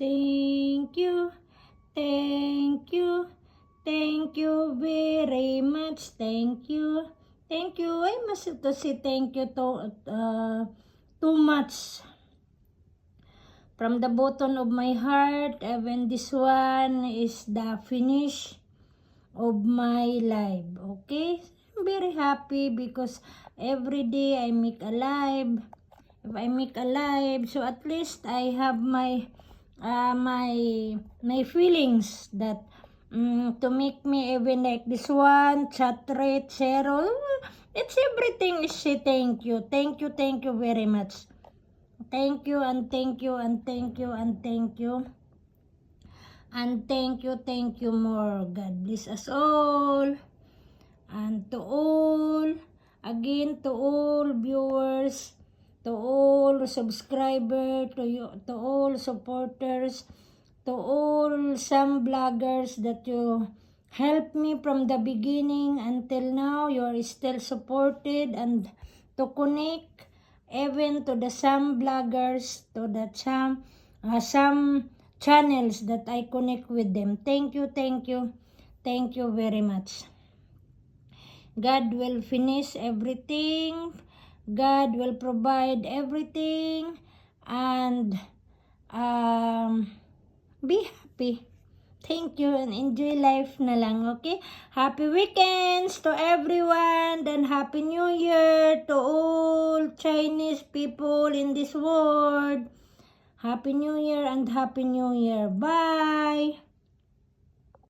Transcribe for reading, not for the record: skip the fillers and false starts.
Thank you, thank you, thank you very much, thank you, thank you. I must to say thank you too much. From the bottom of my heart, even this one is the finish of my life, okay? I'm very happy because every day I make a live. If I make a live, so at least I have my my feelings that to make me even like this one, chat rate, zero. It's everything is say thank you. Thank you, thank you very much. Thank you and thank you and thank you and thank you. And thank you more. God bless us all. And to all, again to all viewers, to all subscribers, to all supporters, to all some bloggers that you helped me from the beginning until now, you are still supported, and to connect even to the some bloggers, to the some channels that I connect with them. Thank you very much. God will finish everything. God will provide everything. And be happy. Thank you and enjoy life na lang, okay? Happy weekends to everyone and Happy New Year to all Chinese people in this world. Happy New Year and Happy New Year. Bye!